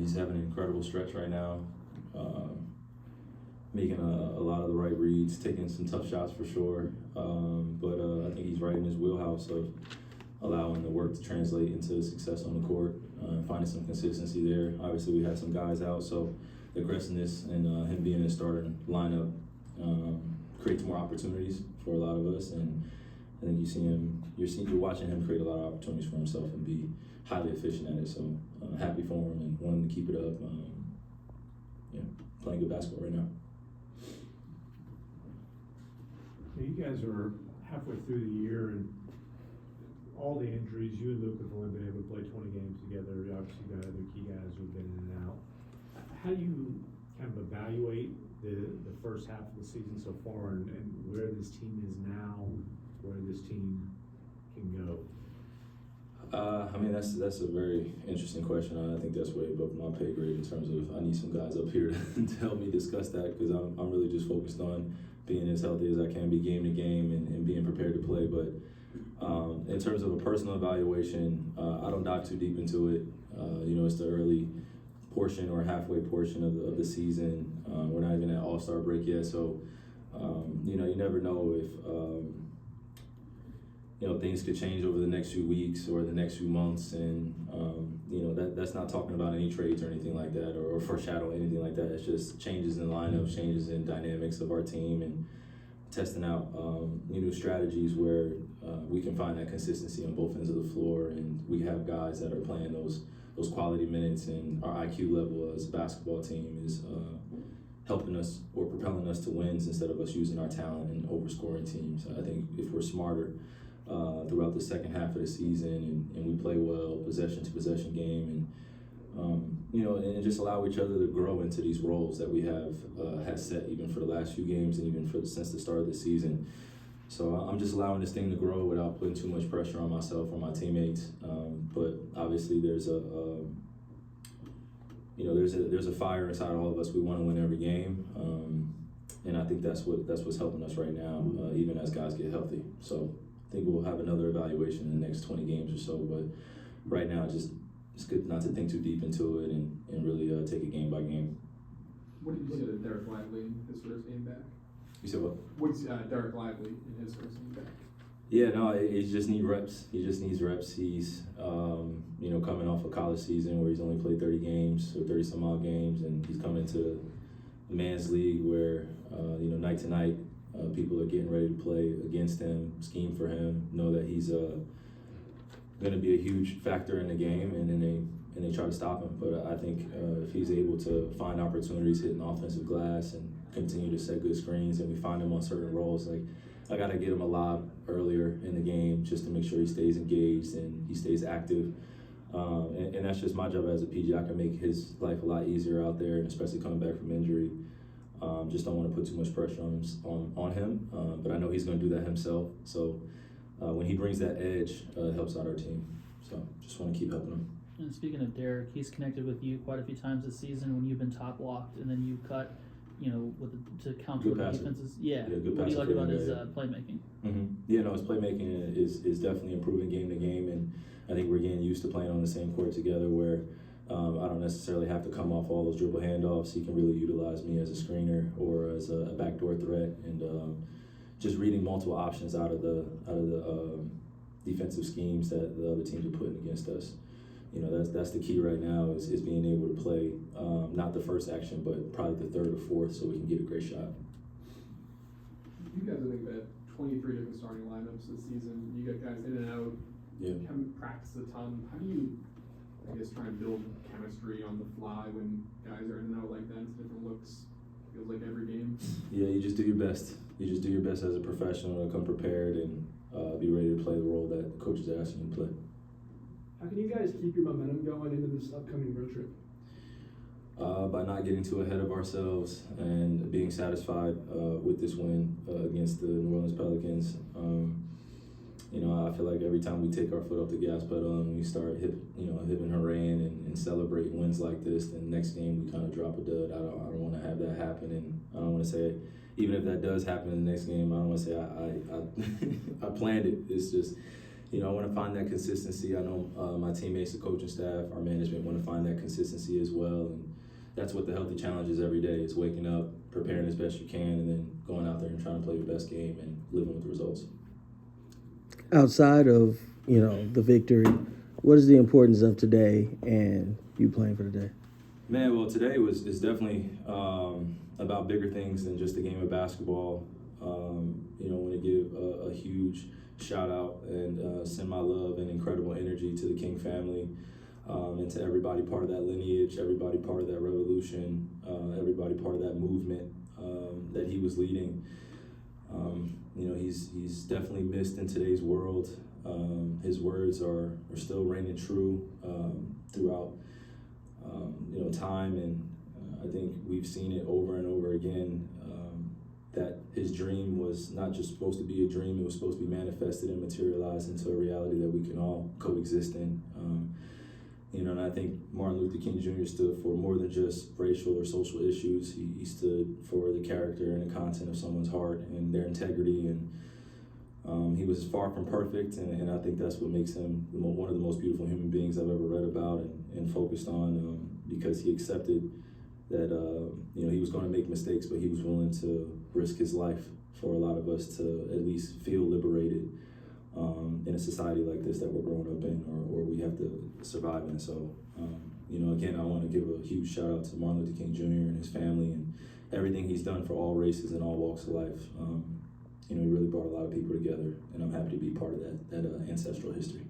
He's having an incredible stretch right now, making a lot of the right reads, taking some tough shots for sure. But I think he's right in his wheelhouse of allowing the work to translate into success on the court, finding some consistency there. Obviously, we had some guys out, so the aggressiveness and him being in the starting lineup creates more opportunities for a lot of us. And I think you're watching him create a lot of opportunities for himself and be highly efficient at it. So happy for him and want him to keep it up. Playing good basketball right now. You guys are halfway through the year, and all the injuries, you and Luke have only been able to play 20 games together. Obviously, you've got other key guys who've been in and out. How do you kind of evaluate the first half of the season so far and where this team is now, where this team can go? That's a very interesting question. I think that's way above my pay grade in terms of I need some guys up here to help me discuss that, because I'm really just focused on being as healthy as I can be game to game and being prepared to play. But in terms of a personal evaluation, I don't dive too deep into it. It's the early portion or halfway portion of the season. We're not even at All-Star break yet, so you never know if things could change over the next few weeks or the next few months, and that's not talking about any trades or anything like that, or foreshadow anything like that. It's just changes in lineups, changes in dynamics of our team, and testing out new strategies where we can find that consistency on both ends of the floor, and we have guys that are playing those quality minutes, and our IQ level as a basketball team is helping us or propelling us to wins instead of us using our talent and overscoring teams. I think if we're smarter throughout the second half of the season and we play well, possession to possession game, and just allow each other to grow into these roles that we have set even for the last few games and even since the start of the season. So I'm just allowing this thing to grow without putting too much pressure on myself or my teammates. But obviously there's a fire inside all of us. We want to win every game, and I think that's what's helping us right now, even as guys get healthy. So I think we'll have another evaluation in the next 20 games or so. But right now, it's good not to think too deep into it and really take it game by game. What did you say to Derek Lively in his first game back? You said what? What's Derek Lively in his first game back? Yeah, no, he just needs reps. He just needs reps. He's, coming off a college season where he's only played 30 games or 30 some odd games, and he's coming into the man's league where, night to night, people are getting ready to play against him, scheme for him, know that he's going to be a huge factor in the game, and then they try to stop him. But I think if he's able to find opportunities hitting offensive glass and continue to set good screens, and we find him on certain roles, like I got to get him a lob earlier in the game just to make sure he stays engaged and he stays active. And that's just my job as a PG. I can make his life a lot easier out there, and especially coming back from injury. Just don't want to put too much pressure on him, but I know he's going to do that himself. So when he brings that edge, it helps out our team. So just want to keep helping him. And speaking of Derek, he's connected with you quite a few times this season when you've been top locked, and then you cut, to counter the defenses. Yeah. Good what do you like about his yeah. playmaking? Mm-hmm. Yeah, no, his playmaking is definitely improving game to game, and I think we're getting used to playing on the same court together where I don't necessarily have to come off all those dribble handoffs. He can really utilize me as a screener or as a backdoor threat, and just reading multiple options out of the defensive schemes that the other teams are putting against us. That's the key right now is being able to play not the first action, but probably the third or fourth, so we can get a great shot. You guys, I think, have had 23 different starting lineups this season. You got guys in and out. Yeah. You haven't practiced a ton. How do you, try and build chemistry on the fly when guys are in and out like that? It's different looks. Feels like every game. Yeah, you just do your best. You just do your best as a professional to come prepared and be ready to play the role that the coaches are asking you to play. How can you guys keep your momentum going into this upcoming road trip? By not getting too ahead of ourselves and being satisfied with this win against the New Orleans Pelicans. I feel like every time we take our foot off the gas pedal and we start hipping hooray and celebrating wins like this, then next game we kind of drop a dud. I don't want to have that happen, and I don't want to say, even if that does happen in the next game, I don't want to say I planned it. It's just, You know, I want to find that consistency. I know my teammates, the coaching staff, our management want to find that consistency as well. And that's what the healthy challenge is every day, is waking up, preparing as best you can, and then going out there and trying to play your best game and living with the results. Outside of, the victory, what is the importance of today and you playing for today? Man, well, today is definitely about bigger things than just a game of basketball. I want to give a huge shout out and send my love and incredible energy to the King family, and to everybody part of that lineage, everybody part of that revolution, everybody part of that movement that he was leading. He's definitely missed in today's world. His words are still reigning true throughout time, and I think we've seen it over and over again, that his dream was not just supposed to be a dream, it was supposed to be manifested and materialized into a reality that we can all coexist in. And I think Martin Luther King Jr. stood for more than just racial or social issues. He stood for the character and the content of someone's heart and their integrity, and he was far from perfect, and I think that's what makes him one of the most beautiful human beings I've ever read about and focused on, because he accepted that he was going to make mistakes, but he was willing to risk his life for a lot of us to at least feel liberated in a society like this that we're growing up in, or we have to survive in. So, again, I want to give a huge shout out to Martin Luther King Jr. and his family and everything he's done for all races and all walks of life. He really brought a lot of people together, and I'm happy to be part of that ancestral history.